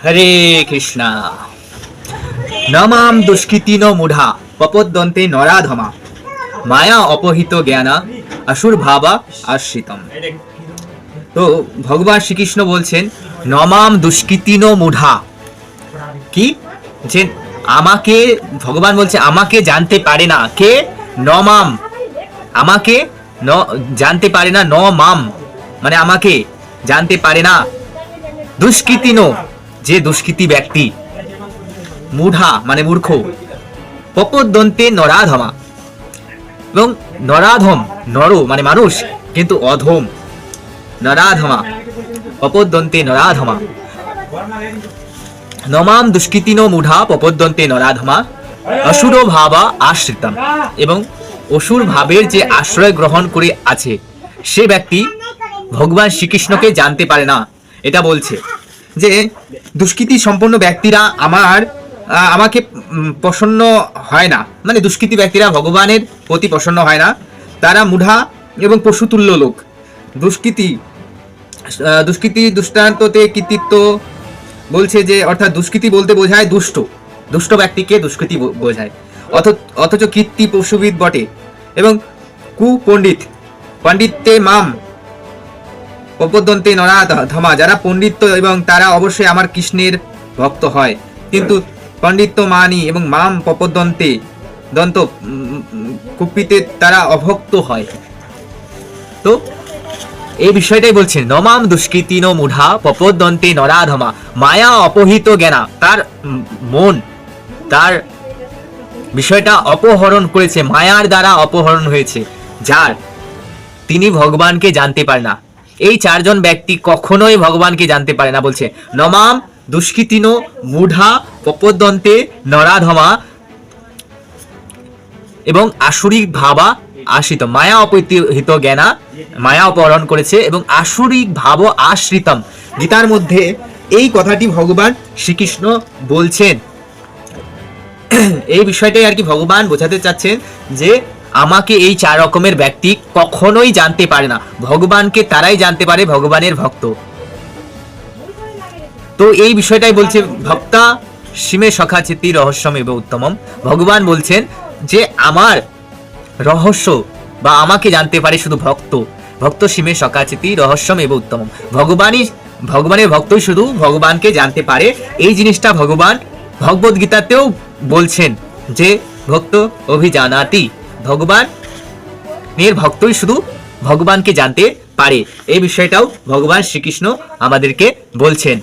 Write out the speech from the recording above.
হরে কৃষ্ণা। নমাম দুষ্কৃতিনো মূঢ়া পপদ্যন্তে নরাধমা মায়া অপহিত জ্ঞানা আসুর ভাবা আশ্রিতম। তো ভগবান শ্রীকৃষ্ণ বলছেন নমাম দুষ্কৃতিনো মূঢ়া, কি যে আমাকে, ভগবান বলছে আমাকে জানতে পারে না কে? নমাম, আমাকে জানতে পারে না। ন মাম মানে আমাকে জানতে পারে না। দুষ্কৃতিনো, যে দুষ্কৃতি ব্যক্তি, মূঢ়া মানে মূর্খ, পপদ্যন্তে নরাধমা, এবং নরাধম নর মানে মানুষ কিন্তু অধম, নরাধমা পপদ্যন্তে নরাধমা। নমাম দুষ্কৃতিনো মূঢ়া পপদ্যন্তে নরাধমা অসুর ভাবা আশ্রিতম, এবং অসুর ভাবের যে আশ্রয় গ্রহণ করে আছে সে ব্যক্তি ভগবান শ্রীকৃষ্ণকে জানতে পারে না। এটা বলছে যে দুষ্কৃতি সম্পন্ন ব্যক্তিরা আমাকে প্রসন্ন হয় না, মানে দুষ্কৃতি ব্যক্তিরা ভগবানের প্রতি প্রসন্ন হয় না। তারা মূঢ়া এবং পশুতুল্য লোক। দুষ্কৃতি দৃষ্টান্ততে কৃতিত্ব বলছে যে, অর্থাৎ দুষ্কৃতি বলতে বোঝায় দুষ্ট ব্যক্তিকে দুষ্কৃতি বোঝায়। অথচ কীর্তি পশুবিদ বটে। এবং পণ্ডিত্যে মাম পপদ্যন্তে নরাধমা, যারা পণ্ডিত এবং তারা অবশ্যই আমার কৃষ্ণের ভক্ত হয়, কিন্তু পণ্ডিত্য মানি এবং মাম পপদ্যন্তে দন্ত কুপিতে তারা অভক্ত হয়। তো এই বিষয়টাই বলছেন নমাম দুষ্কৃতিনো মূঢ়া পপদ্যন্তে নরাধমা মায়া অপহিত জ্ঞানা। তার মন, তার বিষয়টা অপহরণ করেছে, মায়ার দ্বারা অপহরণ হয়েছে, যার তিনি ভগবানকে জানতে পারে না। এই চারজন ব্যক্তি কখনোই ভগবানকে জানতে পারে না। বলছে নমাম দুষ্কৃতিনো মূঢ়া পপদ্যন্তে নরাধমা এবং আসুরিক ভাবা আশ্রিত। মায়া অপহিত জ্ঞানা, মায়া অপহরণ করেছে এবং আসুরিক ভাব আশ্রিতম। গীতার মধ্যে এই কথাটি ভগবান শ্রীকৃষ্ণ বলছেন। এই বিষয়টাই আর কি ভগবান বোঝাতে চাচ্ছেন যে আমাকে এই চার রকমের ব্যক্তি কখনোই জানতে পারে না। ভগবানকে তারাই জানতে পারে, ভগবানের ভক্ত। তো এই বিষয়টাই বলছে ভক্তা সীমে সখা চিতি রহস্যম এব উত্তমম। ভগবান বলছেন যে আমার রহস্য বা আমাকে জানতে পারে শুধু ভক্ত সীমে সখা চিতি রহস্যম এব উত্তমম। ভগবানের ভক্তই শুধু ভগবানকে জানতে পারে। এই জিনিসটা ভগবান ভগবদ গীতাতেও বলছেন যে ভক্ত অভিজানাতি, ভগবানের ভক্তই শুধু ভগবানকে জানতে পারে। এই বিষয়টাও ভগবান শ্রীকৃষ্ণ আমাদেরকে বলছেন।